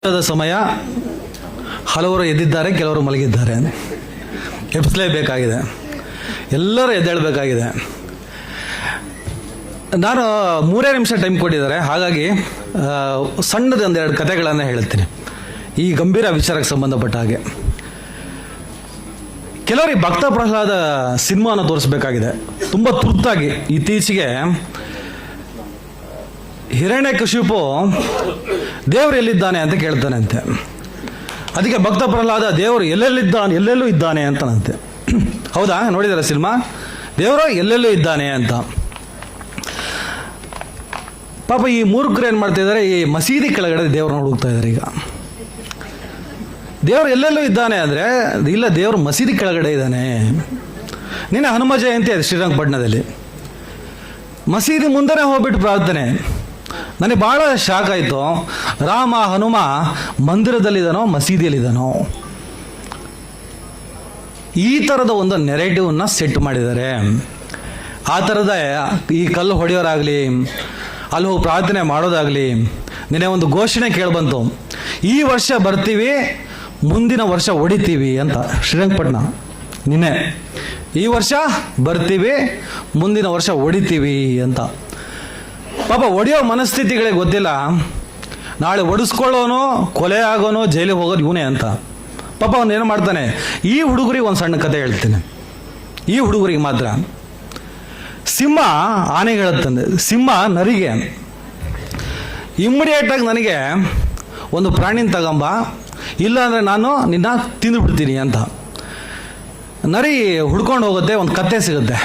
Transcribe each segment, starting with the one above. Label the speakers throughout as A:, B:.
A: ಸಮಯ ಹಲವರು ಎದ್ದಿದ್ದಾರೆ, ಕೆಲವರು ಮಲಗಿದ್ದಾರೆ. ಎಬ್ಬಿಸಲೇಬೇಕಾಗಿದೆ, ಎಲ್ಲರೂ ಎದ್ದೇಳಬೇಕಾಗಿದೆ. ನಾನು 3 ನಿಮಿಷ ಟೈಮ್ ಕೊಟ್ಟಿದ್ದಾರೆ, ಹಾಗಾಗಿ ಸಣ್ಣದೊಂದೆರಡು ಕಥೆಗಳನ್ನು ಹೇಳ್ತೀನಿ ಈ ಗಂಭೀರ ವಿಚಾರಕ್ಕೆ ಸಂಬಂಧಪಟ್ಟ ಹಾಗೆ. ಕೆಲವರಿಗೆ ಭಕ್ತ ಪ್ರಹ್ಲಾದ ಸಿನಿಮಾನ ತೋರಿಸ್ಬೇಕಾಗಿದೆ ತುಂಬ ತುರ್ತಾಗಿ. ಇತ್ತೀಚೆಗೆ ಹಿರಣ್ಯಕಶಿಪು ದೇವರು ಎಲ್ಲಿದ್ದಾನೆ ಅಂತ ಕೇಳ್ತಾನಂತೆ. ಅದಕ್ಕೆ ಭಕ್ತ ಪ್ರಹ್ಲಾದ ದೇವರು ಎಲ್ಲೆಲ್ಲೂ ಇದ್ದಾನೆ ಅಂತನಂತೆ. ಹೌದಾ, ನೋಡಿದಾರೆ ಸಿನಿಮಾ? ದೇವರು ಎಲ್ಲೆಲ್ಲೂ ಇದ್ದಾನೆ ಅಂತ. ಪಾಪ ಈ ಮೂರ್ಖರು ಏನು ಮಾಡ್ತಾ ಇದ್ದಾರೆ, ಈ ಮಸೀದಿ ಕೆಳಗಡೆ ದೇವ್ರನ್ನ ಹುಡುಕ್ತಾ ಇದ್ದಾರೆ. ಈಗ ದೇವರು ಎಲ್ಲೆಲ್ಲೂ ಇದ್ದಾನೆ ಅಂದರೆ ಇಲ್ಲ, ದೇವರು ಮಸೀದಿ ಕೆಳಗಡೆ ಇದ್ದಾನೆ. ನಿನ್ನೆ ಹನುಮ ಜಯಂತಿ ಅದು ಶ್ರೀರಂಗಪಟ್ಟಣದಲ್ಲಿ. ಮಸೀದಿ ಮುಂದೆನೇ ಹೋಗ್ಬಿಟ್ಟು ಪ್ರಾರ್ಥನೆ. ನನಗೆ ಭಾಳ ಶಾಕ್ ಆಯಿತು. ರಾಮ ಹನುಮ ಮಂದಿರದಲ್ಲಿದ್ದಾನೋ ಮಸೀದಿಯಲ್ಲಿದ್ದಾನೋ, ಈ ಥರದ ಒಂದು ನೆರೇಟಿವ್ನ ಸೆಟ್ ಮಾಡಿದ್ದಾರೆ. ಆ ಥರದ ಈ ಕಲ್ಲು ಹೊಡೆಯೋರಾಗಲಿ, ಅಲ್ಲಿ ಹೋಗಿ ಪ್ರಾರ್ಥನೆ ಮಾಡೋದಾಗಲಿ. ನಿನ್ನೆ ಒಂದು ಘೋಷಣೆ ಕೇಳಿಬಂತು, ಈ ವರ್ಷ ಬರ್ತೀವಿ, ಮುಂದಿನ ವರ್ಷ ಹೊಡಿತೀವಿ ಅಂತ. ಶ್ರೀರಂಗಪಟ್ಟಣ ನಿನ್ನೆ, ಈ ವರ್ಷ ಬರ್ತೀವಿ, ಮುಂದಿನ ವರ್ಷ ಹೊಡಿತೀವಿ ಅಂತ. ಪಾಪ ಹೊಡೆಯೋ ಮನಸ್ಥಿತಿಗಳಿಗೆ ಗೊತ್ತಿಲ್ಲ. ನಾಳೆ ಹೊಡಿಸ್ಕೊಳ್ಳೋನು, ಕೊಲೆ ಆಗೋನು, ಜೈಲಿಗೆ ಹೋಗೋದು ಇವನೇ ಅಂತ. ಪಾಪ ಅವನು ಏನು ಮಾಡ್ತಾನೆ. ಈ ಹುಡುಗರಿಗೆ ಒಂದು ಸಣ್ಣ ಕತೆ ಹೇಳ್ತೀನಿ, ಈ ಹುಡುಗರಿಗೆ ಮಾತ್ರ. ಸಿಂಹ ಆನೆಗೆ ಹೇಳುತ್ತಂದೆ, ಸಿಂಹ ನರಿಗೆ ಇಮ್ಮಿಡಿಯೇಟಾಗಿ ನನಗೆ ಒಂದು ಪ್ರಾಣಿನ ತಗೊಂಬ, ಇಲ್ಲಾಂದರೆ ನಾನು ನಿನ್ನ ತಿಂದುಬಿಡ್ತೀನಿ ಅಂತ. ನರಿ ಹುಡ್ಕೊಂಡು ಹೋಗುತ್ತೆ, ಒಂದು ಕತ್ತೆ ಸಿಗುತ್ತೆ,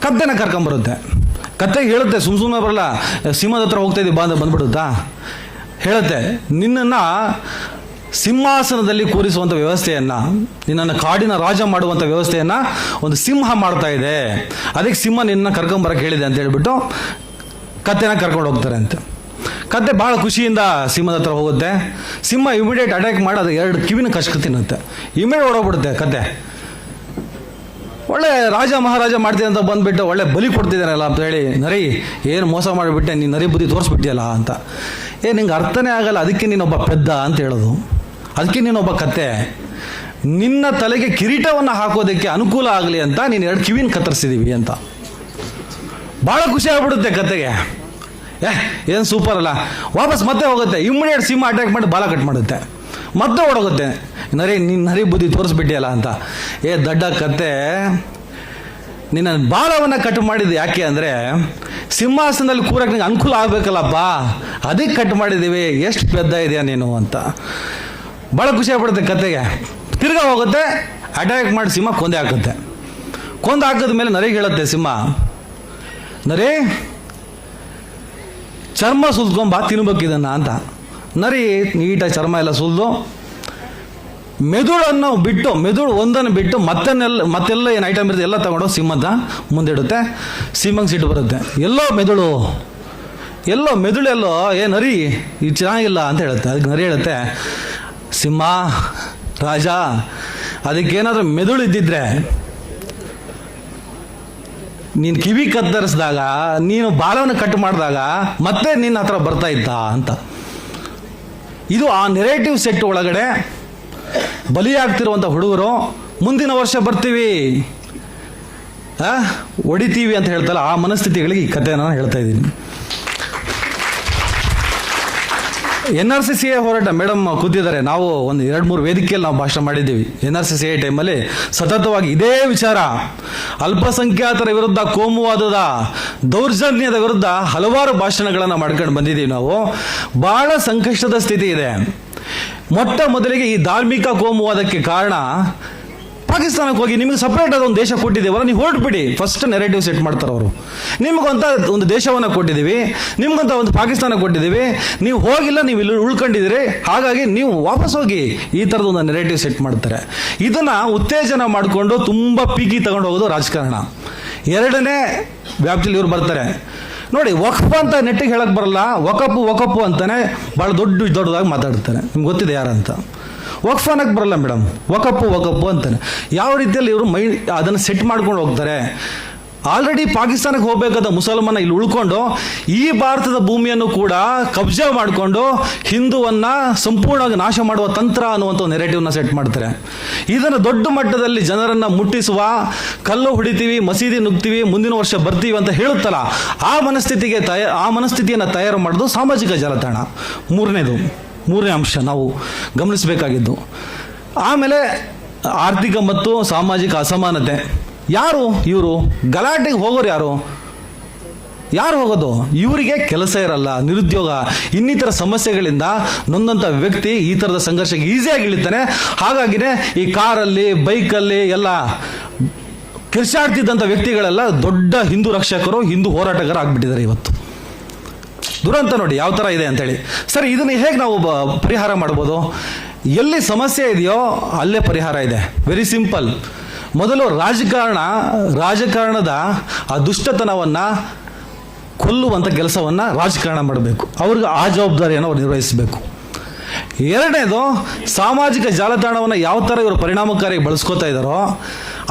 A: ಕತ್ತೆನ ಕರ್ಕೊಂಬರುತ್ತೆ. ಕತ್ತೆಗೆ ಹೇಳುತ್ತೆ, ಸುಮ್ಮನೆ ಬರಲ್ಲ, ಸಿಂಹದ ಹತ್ರ ಹೋಗ್ತಾ ಇದ್ದೀವಿ ಬಂದ್ಬಿಡುತ್ತಾ? ಹೇಳುತ್ತೆ, ನಿನ್ನನ್ನು ಸಿಂಹಾಸನದಲ್ಲಿ ಕೂರಿಸುವಂಥ ವ್ಯವಸ್ಥೆಯನ್ನು, ನಿನ್ನನ್ನು ಕಾಡಿನ ರಾಜ ಮಾಡುವಂಥ ವ್ಯವಸ್ಥೆಯನ್ನು ಒಂದು ಸಿಂಹ ಮಾಡ್ತಾ ಇದೆ, ಅದಕ್ಕೆ ಸಿಂಹ ನಿನ್ನ ಕರ್ಕೊಂಬರಕ್ಕೆ ಹೇಳಿದೆ ಅಂತ ಹೇಳ್ಬಿಟ್ಟು ಕತ್ತೆನ ಕರ್ಕೊಂಡು ಹೋಗ್ತಾರೆ ಅಂತ. ಕತ್ತೆ ಭಾಳ ಖುಷಿಯಿಂದ ಸಿಂಹದ ಹತ್ರ ಹೋಗುತ್ತೆ. ಸಿಂಹ ಇಮಿಡಿಯೇಟ್ ಅಟ್ಯಾಕ್ ಮಾಡಿ ಅದು 2 ಕಿವಿನ ಕಚ್ಕ ತಿನ್ನುತ್ತೆ. ಇಮಿಡಿಯೇಟ್ ಓಡೋಗ್ಬಿಡುತ್ತೆ ಕತ್ತೆ. ಒಳ್ಳೆ ರಾಜ ಮಹಾರಾಜ ಮಾಡ್ತೀನಿ ಅಂತ ಬಂದುಬಿಟ್ಟು ಒಳ್ಳೆ ಬಲಿ ಕೊಡ್ತಿದ್ದಾನಲ್ಲ ಅಂತ ಹೇಳಿ, ನರಿ ಏನು ಮೋಸ ಮಾಡಿಬಿಟ್ಟೆ, ನೀನು ನರಿ ಬುದ್ಧಿ ತೋರಿಸ್ಬಿಟ್ಟಿಯಲ್ಲ ಅಂತ. ನಿಂಗೆ ಅರ್ಥನೇ ಆಗಲ್ಲ, ಅದಕ್ಕೆ ನೀನೊಬ್ಬ ಪೆದ್ದ ಅಂತ ಹೇಳೋದು. ಅದಕ್ಕೆ ನೀನೊಬ್ಬ ಕತ್ತೆ, ನಿನ್ನ ತಲೆಗೆ ಕಿರೀಟವನ್ನು ಹಾಕೋದಕ್ಕೆ ಅನುಕೂಲ ಆಗಲಿ ಅಂತ ನೀನು 2 ಕಿವಿನ ಕತ್ತರಿಸಿದೀವಿ ಅಂತ. ಭಾಳ ಖುಷಿ ಆಗ್ಬಿಡುತ್ತೆ ಕತ್ತೆಗೆ. ಏನು ಸೂಪರ್ ಅಲ್ಲ. ವಾಪಸ್ ಮತ್ತೆ ಹೋಗುತ್ತೆ, ಇಮ್ಮಿಡಿಯೇಟ್ ಸಿಂಹ ಅಟ್ಯಾಕ್ ಮಾಡಿ ಬಾಲ ಕಟ್ ಮಾಡುತ್ತೆ, ಮತ್ತೆ ಓಡೋಗುತ್ತೆ. ನಿನ್ನ ನರಿ ಬುದ್ಧಿ ತೋರಿಸ್ಬಿಟ್ಟಿಯಲ್ಲ ಅಂತ. ದಡ್ಡ ಕತ್ತೆ, ನಿನ್ನ ಬಾಲವನ್ನು ಕಟ್ ಮಾಡಿದ್ದು ಯಾಕೆ ಅಂದರೆ ಸಿಂಹಾಸನದಲ್ಲಿ ಕೂರಕ್ಕೆ ನಿಂಗೆ ಅನುಕೂಲ ಆಗಬೇಕಲ್ಲಪ್ಪ, ಅದಕ್ಕೆ ಕಟ್ ಮಾಡಿದ್ದೀವಿ, ಎಷ್ಟು ಪೆದ್ದ ಇದೆಯಾ ನೀನು ಅಂತ. ಭಾಳ ಖುಷಿ ಆಗ್ಬಿಡುತ್ತೆ ಕತ್ತೆಗೆ. ತಿರ್ಗಾ ಹೋಗುತ್ತೆ, ಅಟ್ಯಾಕ್ ಮಾಡಿ ಸಿಂಹ ಕೊಂದೆ ಹಾಕುತ್ತೆ. ಕೊಂದು ಹಾಕಿದ ಮೇಲೆ ನರಿಗೆ ಹೇಳುತ್ತೆ ಸಿಂಹ, ನರಿ ಚರ್ಮ ಸುಲ್ಕೊಂಬ ತಿನ್ಬೇಕಿದನ್ನು ಅಂತ. ನರಿ ನೀಟಾಗಿ ಚರ್ಮ ಎಲ್ಲ ಸುಲಿದು ಮೆದುಳನ್ನು ಬಿಟ್ಟು, ಮೆದುಳು ಒಂದನ್ನು ಬಿಟ್ಟು ಮತ್ತೆಲ್ಲ ಏನು ಐಟಮ್ ಇರುತ್ತೆ ಎಲ್ಲ ತಗೊಂಡು ಸಿಂಹದ ಮುಂದೆ ಇಡುತ್ತೆ. ಸಿಂಹಂಗೆ ಸಿಟ್ಟು ಬರುತ್ತೆ, ಎಲ್ಲೋ ಮೆದುಳು ನರಿ ಇದು ಚೆನ್ನಾಗಿಲ್ಲ ಅಂತ ಹೇಳುತ್ತೆ. ಅದಕ್ಕೆ ನರಿ ಹೇಳುತ್ತೆ, ಸಿಂಹ ರಾಜ, ಅದಕ್ಕೇನಾದರೂ ಮೆದುಳು ಇದ್ದಿದ್ರೆ ನೀನು ಕಿವಿ ಕತ್ತರಿಸಿದಾಗ, ನೀನು ಬಾಲವನ್ನು ಕಟ್ ಮಾಡಿದಾಗ ಮತ್ತೆ ನಿನ್ನ ಹತ್ರ ಬರ್ತಾ ಇದ್ದ ಅಂತ. ಇದು ಆ ನೆರೇಟಿವ್ ಸೆಟ್ ಒಳಗಡೆ ಬಲಿಯಾಗ್ತಿರುವಂಥ ಹುಡುಗರು ಮುಂದಿನ ವರ್ಷ ಬರ್ತೀವಿ, ಹೊಡಿತೀವಿ ಅಂತ ಹೇಳ್ತಲ್ಲ, ಆ ಮನಸ್ಥಿತಿಗಳಿಗೆ ಈ ಕಥೆಯನ್ನು ನಾನು ಹೇಳ್ತಾ ಇದ್ದೀನಿ. NRCCA ಹೋರಾಟ ಮೇಡಮ್ ಕೂತಿದ್ದಾರೆ. ನಾವು ಒಂದು 2-3 ವೇದಿಕೆಯಲ್ಲಿ ನಾವು ಭಾಷಣ ಮಾಡಿದ್ದೀವಿ. NRCCA ಟೈಮಲ್ಲಿ ಸತತವಾಗಿ ಇದೇ ವಿಚಾರ, ಅಲ್ಪಸಂಖ್ಯಾತರ ವಿರುದ್ಧ, ಕೋಮುವಾದದ ದೌರ್ಜನ್ಯದ ವಿರುದ್ಧ ಹಲವಾರು ಭಾಷಣಗಳನ್ನು ಮಾಡ್ಕೊಂಡು ಬಂದಿದ್ದೀವಿ ನಾವು. ಭಾಳ ಸಂಕಷ್ಟದ ಸ್ಥಿತಿ ಇದೆ. ಮೊಟ್ಟ ಮೊದಲಿಗೆ ಈ ಧಾರ್ಮಿಕ ಕೋಮುವಾದಕ್ಕೆ ಕಾರಣ ಪಾಕಿಸ್ತಾನಕ್ಕೆ ಹೋಗಿ ನಿಮಗೆ ಸಪ್ರೇಟ್ ಆದ ಒಂದು ದೇಶ ಕೊಟ್ಟಿದ್ದೇವಲ್ಲ, ನೀವು ಹೊರಟ್ಬಿಡಿ. ಫಸ್ಟ್ ನೆರೇಟಿವ್ ಸೆಟ್ ಮಾಡ್ತಾರೆ ಅವರು. ನಿಮಗಂತ ಒಂದು ದೇಶವನ್ನು ಕೊಟ್ಟಿದ್ದೀವಿ, ನಿಮಗಂತ ಒಂದು ಪಾಕಿಸ್ತಾನ ಕೊಟ್ಟಿದ್ದೀವಿ, ನೀವು ಹೋಗಿಲ್ಲ, ನೀವು ಇಲ್ಲಿ ಉಳ್ಕೊಂಡಿದ್ದೀರಿ, ಹಾಗಾಗಿ ನೀವು ವಾಪಸ್ ಹೋಗಿ, ಈ ಥರದ ಒಂದು ನೆರೇಟಿವ್ ಸೆಟ್ ಮಾಡ್ತಾರೆ. ಇದನ್ನು ಉತ್ತೇಜನ ಮಾಡಿಕೊಂಡು ತುಂಬ ಪೀಕಿ ತಗೊಂಡು ಹೋಗೋದು ರಾಜಕಾರಣ. 2ನೇ ವ್ಯಾಪ್ತಿಯಲ್ಲಿ ಇವರು ಬರ್ತಾರೆ ನೋಡಿ. ವಕ್ಫ್ ಅಂತ ನೆಟ್ಟಿಗೆ ಹೇಳಕ್ಕೆ ಬರಲ್ಲ, ವಕಪ್ಪು ಅಂತಾನೆ ಭಾಳ ದೊಡ್ಡದಾಗಿ ಮಾತಾಡ್ತಾರೆ. ನಿಮ್ಗೆ ಗೊತ್ತಿದೆ ಯಾರಂತ. ವಕ್ಫ್ ಅನ್ನಕ್ಕೆ ಬರಲ್ಲ ಮೇಡಮ್, ವಕಪ್ಪು ಅಂತಾನೆ. ಯಾವ ರೀತಿಯಲ್ಲಿ ಇವರು ಅದನ್ನು ಸೆಟ್ ಮಾಡ್ಕೊಂಡು ಹೋಗ್ತಾರೆ. ಆಲ್ರೆಡಿ ಪಾಕಿಸ್ತಾನಕ್ಕೆ ಹೋಗಬೇಕಾದ ಮುಸಲ್ಮಾನ ಇಲ್ಲಿ ಉಳ್ಕೊಂಡು ಈ ಭಾರತದ ಭೂಮಿಯನ್ನು ಕೂಡ ಕಬ್ಜಾ ಮಾಡಿಕೊಂಡು ಹಿಂದುವನ್ನ ಸಂಪೂರ್ಣವಾಗಿ ನಾಶ ಮಾಡುವ ತಂತ್ರ ಅನ್ನುವಂಥ ನೆರೆಟಿವ್ನ ಸೆಟ್ ಮಾಡ್ತಾರೆ. ಇದನ್ನು ದೊಡ್ಡ ಮಟ್ಟದಲ್ಲಿ ಜನರನ್ನ ಮುಟ್ಟಿಸುವ, ಕಲ್ಲು ಹೊಡಿತೀವಿ, ಮಸೀದಿ ನುಗ್ತೀವಿ, ಮುಂದಿನ ವರ್ಷ ಬರ್ತೀವಿ ಅಂತ ಹೇಳುತ್ತಲ್ಲ, ಆ ಮನಸ್ಥಿತಿಯನ್ನು ತಯಾರು ಮಾಡೋದು ಸಾಮಾಜಿಕ ಜಾಲತಾಣ. ಮೂರನೇ ಅಂಶ ನಾವು ಗಮನಿಸಬೇಕಾಗಿದ್ದು. ಆಮೇಲೆ ಆರ್ಥಿಕ ಮತ್ತು ಸಾಮಾಜಿಕ ಅಸಮಾನತೆ. ಯಾರು ಇವರು? ಗಲಾಟೆಗೆ ಹೋಗೋರು ಯಾರು ಹೋಗೋದು? ಇವರಿಗೆ ಕೆಲಸ ಇರಲ್ಲ, ನಿರುದ್ಯೋಗ, ಇನ್ನಿತರ ಸಮಸ್ಯೆಗಳಿಂದ ನೊಂದಂಥ ವ್ಯಕ್ತಿ ಈ ಥರದ ಸಂಘರ್ಷಕ್ಕೆ ಈಸಿಯಾಗಿ ಇಳಿತಾನೆ. ಹಾಗಾಗಿನೇ ಈ ಕಾರಲ್ಲಿ, ಬೈಕಲ್ಲಿ ಎಲ್ಲ ಕಿರ್ಚಾಡ್ತಿದ್ದಂಥ ವ್ಯಕ್ತಿಗಳೆಲ್ಲ ದೊಡ್ಡ ಹಿಂದೂ ರಕ್ಷಕರು, ಹಿಂದೂ ಹೋರಾಟಗಾರ ಆಗ್ಬಿಟ್ಟಿದ್ದಾರೆ ಇವತ್ತು. ದುರಂತ ನೋಡಿ ಯಾವ ಥರ ಇದೆ ಅಂತೇಳಿ. ಸರಿ, ಇದನ್ನು ಹೇಗೆ ನಾವು ಪರಿಹಾರ ಮಾಡ್ಬೋದು? ಎಲ್ಲಿ ಸಮಸ್ಯೆ ಇದೆಯೋ ಅಲ್ಲೇ ಪರಿಹಾರ ಇದೆ. Very simple. ಮೊದಲು ರಾಜಕಾರಣದ ಆ ದುಷ್ಟತನವನ್ನು ಕೊಲ್ಲುವಂಥ ಕೆಲಸವನ್ನು ರಾಜಕಾರಣ ಮಾಡಬೇಕು. ಅವ್ರಿಗೆ ಆ ಜವಾಬ್ದಾರಿಯನ್ನು ಅವ್ರು ನಿರ್ವಹಿಸಬೇಕು. ಎರಡನೇದು, ಸಾಮಾಜಿಕ ಜಾಲತಾಣವನ್ನು ಯಾವ ಥರ ಇವರು ಪರಿಣಾಮಕಾರಿಯಾಗಿ ಬಳಸ್ಕೋತಾ ಇದ್ದಾರೋ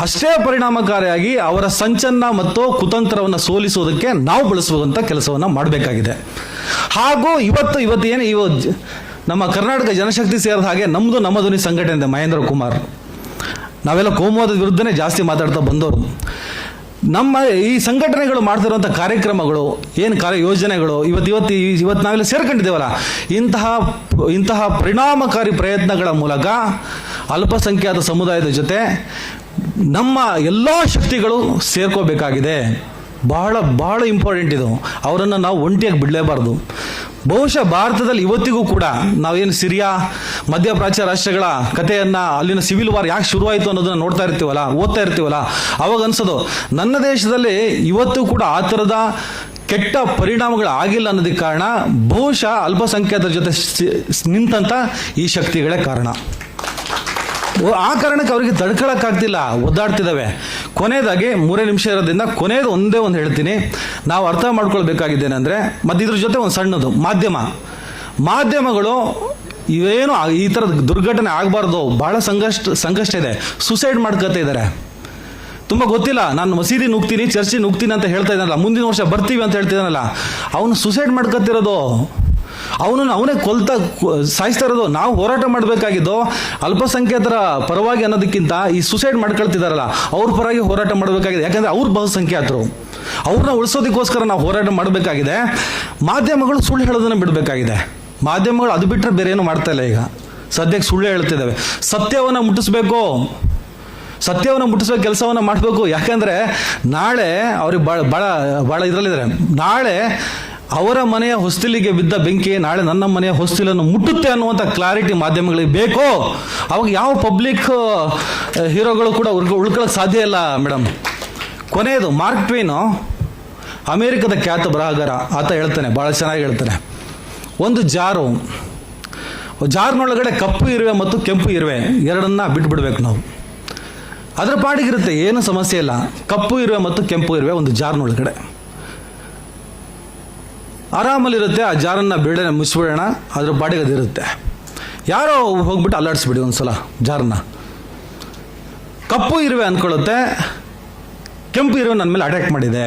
A: ಅಷ್ಟೇ ಪರಿಣಾಮಕಾರಿಯಾಗಿ ಅವರ ಸಂಚನ್ನ ಮತ್ತು ಕುತಂತ್ರವನ್ನು ಸೋಲಿಸುವುದಕ್ಕೆ ನಾವು ಬಳಸುವಂಥ ಕೆಲಸವನ್ನು ಮಾಡಬೇಕಾಗಿದೆ. ಹಾಗೂ ಇವತ್ತು ನಮ್ಮ ಕರ್ನಾಟಕ ಜನಶಕ್ತಿ ಸೇರಿದ ಹಾಗೆ ನಮ್ಮದು ನಮ್ಮ ಧ್ವನಿ ಸಂಘಟನೆ ಮಹೇಂದ್ರ ಕುಮಾರ್, ನಾವೆಲ್ಲ ಕೋಮುವಾದದ ವಿರುದ್ಧನೇ ಜಾಸ್ತಿ ಮಾತಾಡ್ತಾ ಬಂದವರು. ನಮ್ಮ ಈ ಸಂಘಟನೆಗಳು ಮಾಡ್ತಿರುವಂಥ ಕಾರ್ಯಕ್ರಮಗಳು, ಏನು ಯೋಜನೆಗಳು ಇವತ್ತು ನಾವೆಲ್ಲ ಸೇರ್ಕೊಂಡಿದ್ದೇವಲ್ಲ, ಇಂತಹ ಪರಿಣಾಮಕಾರಿ ಪ್ರಯತ್ನಗಳ ಮೂಲಕ ಅಲ್ಪಸಂಖ್ಯಾತ ಸಮುದಾಯದ ಜೊತೆ ನಮ್ಮ ಎಲ್ಲ ಶಕ್ತಿಗಳು ಸೇರ್ಕೋಬೇಕಾಗಿದೆ. ಬಹಳ ಇಂಪಾರ್ಟೆಂಟ್ ಇದು. ಅವರನ್ನು ನಾವು ಒಂಟಿಯಾಗಿ ಬಿಡಲೇಬಾರ್ದು. ಬಹುಶಃ ಭಾರತದಲ್ಲಿ ಇವತ್ತಿಗೂ ಕೂಡ ನಾವೇನು ಸಿರಿಯಾ, ಮಧ್ಯಪ್ರಾಚ್ಯ ರಾಷ್ಟ್ರಗಳ ಕಥೆಯನ್ನು, ಅಲ್ಲಿನ ಸಿವಿಲ್ ವಾರ್ ಯಾಕೆ ಶುರುವಾಯಿತು ಅನ್ನೋದನ್ನು ಓದ್ತಾ ಇರ್ತೀವಲ್ಲ, ಅವಾಗ ಅನ್ಸೋದು ನನ್ನ ದೇಶದಲ್ಲಿ ಇವತ್ತು ಕೂಡ ಆ ಥರದ ಕೆಟ್ಟ ಪರಿಣಾಮಗಳು ಆಗಿಲ್ಲ ಅನ್ನೋದಕ್ಕೆ ಕಾರಣ ಬಹುಶಃ ಅಲ್ಪಸಂಖ್ಯಾತರ ಜೊತೆ ನಿಂತಂಥ ಈ ಶಕ್ತಿಗಳೇ ಕಾರಣ. ಆ ಕಾರಣಕ್ಕೆ ಅವರಿಗೆ ತಡ್ಕೊಳಕ್ಕಾಗ್ತಿಲ್ಲ, ಒದ್ದಾಡ್ತಿದ್ದಾವೆ. ಕೊನೆಯದಾಗಿ 3 ನಿಮಿಷ ಇರೋದ್ರಿಂದ ಕೊನೆಯದು ಒಂದೇ ಒಂದು ಹೇಳ್ತೀನಿ. ನಾವು ಅರ್ಥ ಮಾಡ್ಕೊಳ್ಬೇಕಾಗಿದ್ದೇನೆಂದರೆ, ಮತ್ತು ಇದ್ರ ಜೊತೆ ಒಂದು ಸಣ್ಣದು, ಮಾಧ್ಯಮಗಳು ಇವೇನು ಈ ಥರದ ದುರ್ಘಟನೆ ಆಗಬಾರ್ದು, ಭಾಳ ಸಂಕಷ್ಟ ಇದೆ. ಸುಸೈಡ್ ಮಾಡ್ಕೊತಾ ಇದ್ದಾರೆ. ತುಂಬ ಗೊತ್ತಿಲ್ಲ, ನಾನು ಮಸೀದಿ ನುಗ್ತೀನಿ, ಚರ್ಚಿ ನುಗ್ತೀನಿ ಅಂತ ಹೇಳ್ತಾ ಇದ್ದಾನಲ್ಲ, ಮುಂದಿನ ವರ್ಷ ಬರ್ತೀವಿ ಅಂತ ಹೇಳ್ತಿದ್ದಾನಲ್ಲ, ಅವನು ಸುಸೈಡ್ ಮಾಡ್ಕೊತಿರೋದು, ಅವನೇ ಸಾಯಿಸ್ತಾ ಇರೋದು. ನಾವು ಹೋರಾಟ ಮಾಡಬೇಕಾಗಿದ್ದು ಅಲ್ಪಸಂಖ್ಯಾತರ ಪರವಾಗಿ ಅನ್ನೋದಕ್ಕಿಂತ ಈ ಸುಸೈಡ್ ಮಾಡ್ಕೊಳ್ತಿದಾರಲ್ಲ ಅವ್ರ ಪರವಾಗಿ ಹೋರಾಟ ಮಾಡಬೇಕಾಗಿದೆ. ಯಾಕಂದರೆ ಅವ್ರು ಬಹುಸಂಖ್ಯಾತರು, ಅವ್ರನ್ನ ಉಳಿಸೋದಕ್ಕೋಸ್ಕರ ನಾವು ಹೋರಾಟ ಮಾಡಬೇಕಾಗಿದೆ. ಮಾಧ್ಯಮಗಳು ಸುಳ್ಳು ಹೇಳೋದನ್ನು ಬಿಡಬೇಕಾಗಿದೆ. ಮಾಧ್ಯಮಗಳು ಅದು ಬಿಟ್ಟರೆ ಬೇರೆ ಏನು ಮಾಡ್ತಾ ಇಲ್ಲ. ಈಗ ಸದ್ಯಕ್ಕೆ ಸುಳ್ಳು ಹೇಳ್ತಿದ್ದಾವೆ. ಸತ್ಯವನ್ನು ಮುಟ್ಟಿಸ್ಬೇಕು ಕೆಲಸವನ್ನು ಮಾಡಬೇಕು. ಯಾಕಂದರೆ ನಾಳೆ ಅವ್ರಿಗೆ ಭಾಳ ಇದರಲ್ಲಿದ್ದಾರೆ. ನಾಳೆ ಅವರ ಮನೆಯ ಹೊಸ್ತಿಲಿಗೆ ಬಿದ್ದ ಬೆಂಕಿ ನಾಳೆ ನನ್ನ ಮನೆಯ ಹೊಸ್ತಿಲನ್ನು ಮುಟ್ಟುತ್ತೆ ಅನ್ನುವಂಥ ಕ್ಲಾರಿಟಿ ಮಾಧ್ಯಮಗಳಿಗೆ ಬೇಕು. ಅವಾಗ ಯಾವ ಪಬ್ಲಿಕ್ ಹೀರೋಗಳು ಕೂಡ ಉಳ್ಕೊಳ್ಳೋಕೆ ಸಾಧ್ಯ ಇಲ್ಲ ಮೇಡಮ್. ಕೊನೆಯದು, ಮಾರ್ಕ್ ಟ್ವೇನು ಅಮೇರಿಕದ ಖ್ಯಾತ ಬರಹಗಾರ, ಆತ ಹೇಳ್ತಾನೆ, ಭಾಳ ಚೆನ್ನಾಗಿ ಹೇಳ್ತಾನೆ, ಒಂದು ಜಾರ್ನೊಳಗಡೆ ಕಪ್ಪು ಇರುವೆ ಮತ್ತು ಕೆಂಪು ಇರುವೆ ಎರಡನ್ನ ಬಿಟ್ಬಿಡ್ಬೇಕು ನಾವು. ಅದರ ಪಾಡಿಗಿರುತ್ತೆ, ಏನು ಸಮಸ್ಯೆ ಇಲ್ಲ. ಕಪ್ಪು ಇರುವೆ ಮತ್ತು ಕೆಂಪು ಇರುವೆ ಒಂದು ಜಾರ್ನೊಳಗಡೆ ಆರಾಮಲ್ಲಿರುತ್ತೆ. ಆ ಜಾರನ್ನು ಮುಚ್ಚಿಬಿಡೋಣ, ಅದ್ರ ಪಾಡಿಗೆ ಅದಿರುತ್ತೆ. ಯಾರೋ ಹೋಗ್ಬಿಟ್ಟು ಅಲ್ಲಾಡಿಸ್ಬಿಡಿ ಒಂದ್ಸಲ ಜಾರನ್ನ. ಕಪ್ಪು ಇರುವೆ ಅಂದ್ಕೊಳ್ಳುತ್ತೆ, ಕೆಂಪು ಇರುವೆ ನನ್ನ ಮೇಲೆ ಅಟ್ಯಾಕ್ ಮಾಡಿದೆ.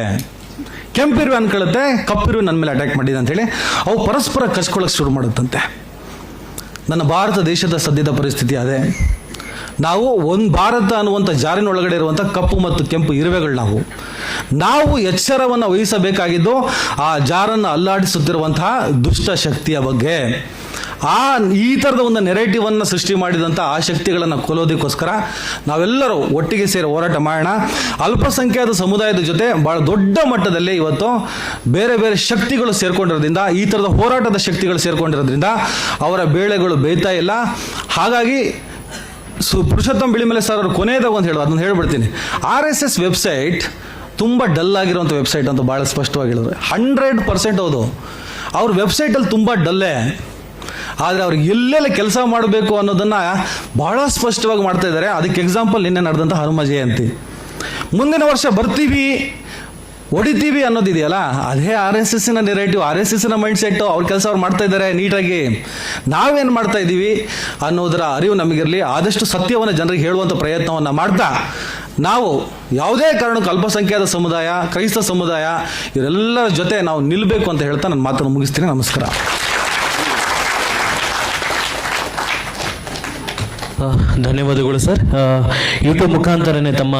A: ಕೆಂಪು ಇರುವೆ ಅಂದ್ಕೊಳ್ಳುತ್ತೆ, ಕಪ್ಪು ಇರುವೆ ನನ್ನ ಮೇಲೆ ಅಟ್ಯಾಕ್ ಮಾಡಿದೆ ಅಂಥೇಳಿ ಅವು ಪರಸ್ಪರ ಕಚ್ಕೊಳ್ಳೋಕೆ ಶುರು ಮಾಡುತ್ತಂತೆ. ನನ್ನ ಭಾರತ ದೇಶದ ಸದ್ಯದ ಪರಿಸ್ಥಿತಿ ಅದೇ. ನಾವು ಒಂದು ಭಾರತ ಅನ್ನುವಂಥ ಜಾರಿನೊಳಗಡೆ ಇರುವಂಥ ಕಪ್ಪು ಮತ್ತು ಕೆಂಪು ಇರುವೆಗಳು. ನಾವು ಎಚ್ಚರವನ್ನು ವಹಿಸಬೇಕಾಗಿದ್ದು ಆ ಜಾರನ್ನು ಅಲ್ಲಾಡಿಸುತ್ತಿರುವಂತಹ ದುಷ್ಟ ಶಕ್ತಿಯ ಬಗ್ಗೆ. ಈ ಥರದ ಒಂದು ನೆರೇಟಿವನ್ನು ಸೃಷ್ಟಿ ಮಾಡಿದಂಥ ಆ ಶಕ್ತಿಗಳನ್ನು ಕೊಲ್ಲೋದಕ್ಕೋಸ್ಕರ ನಾವೆಲ್ಲರೂ ಒಟ್ಟಿಗೆ ಸೇರಿ ಹೋರಾಟ ಮಾಡೋಣ. ಅಲ್ಪಸಂಖ್ಯಾತ ಸಮುದಾಯದ ಜೊತೆ ಭಾಳ ದೊಡ್ಡ ಮಟ್ಟದಲ್ಲಿ ಇವತ್ತು ಬೇರೆ ಬೇರೆ ಶಕ್ತಿಗಳು ಸೇರ್ಕೊಂಡಿರೋದ್ರಿಂದ, ಈ ಥರದ ಹೋರಾಟದ ಶಕ್ತಿಗಳು ಸೇರ್ಕೊಂಡಿರೋದ್ರಿಂದ ಅವರ ಬೇಳೆಗಳು ಬೇಯ್ತಾ ಇಲ್ಲ. ಹಾಗಾಗಿ ಪುರುಷೋತ್ತಮ್ ಬಿಳಿಮಲೆ ಸರ್ ಅವರು ಕೊನೆಯದಾಗ ಅದನ್ನು ಹೇಳ್ಬಿಡ್ತೀನಿ. RSS ವೆಬ್ಸೈಟ್ ತುಂಬ ಡಲ್ ಆಗಿರುವಂಥ ವೆಬ್ಸೈಟ್ ಅಂತ ಭಾಳ ಸ್ಪಷ್ಟವಾಗಿ ಹೇಳಿದ್ರು. 100% ಹೌದು. ಅವ್ರ ವೆಬ್ಸೈಟಲ್ಲಿ ತುಂಬ ಡಲ್ಲೇ, ಆದರೆ ಅವ್ರಿಗೆ ಎಲ್ಲೆಲ್ಲ ಕೆಲಸ ಮಾಡಬೇಕು ಅನ್ನೋದನ್ನು ಭಾಳ ಸ್ಪಷ್ಟವಾಗಿ ಮಾಡ್ತಾ ಇದ್ದಾರೆ. ಅದಕ್ಕೆ ಎಕ್ಸಾಂಪಲ್ ನಿನ್ನೆ ನಡೆದಂಥ ಹನುಮ ಜಯಂತಿ. ಮುಂದಿನ ವರ್ಷ ಬರ್ತೀವಿ, ಹೊಡಿತೀವಿ ಅನ್ನೋದಿದೆಯಲ್ಲ, ಅದೇ RSSನ ನೆರೇಟಿವ್, RSSನ ಮೈಂಡ್ಸೆಟ್ಟು. ಅವ್ರ ಕೆಲಸ ಅವ್ರು ಮಾಡ್ತಾ ಇದ್ದಾರೆ ನೀಟಾಗಿ. ನಾವೇನು ಮಾಡ್ತಾ ಇದ್ದೀವಿ ಅನ್ನೋದರ ಅರಿವು ನಮಗಿರಲಿ. ಆದಷ್ಟು ಸತ್ಯವನ್ನು ಜನರಿಗೆ ಹೇಳುವಂಥ ಪ್ರಯತ್ನವನ್ನು ಮಾಡ್ತಾ ನಾವು ಯಾವುದೇ ಕಾರಣಕ್ಕೂ ಅಲ್ಪಸಂಖ್ಯಾತ ಸಮುದಾಯ, ಕ್ರೈಸ್ತ ಸಮುದಾಯ ಇವರೆಲ್ಲರ ಜೊತೆ ನಾವು ನಿಲ್ಲಬೇಕು ಅಂತ ಹೇಳ್ತಾ ನನ್ನ ಮಾತನ್ನು ಮುಗಿಸ್ತೀನಿ. ನಮಸ್ಕಾರ.
B: ಧನ್ಯವಾದಗಳು ಸರ್. ಯೂಟ್ಯೂಬ್ ಮುಖಾಂತರನೇ ತಮ್ಮ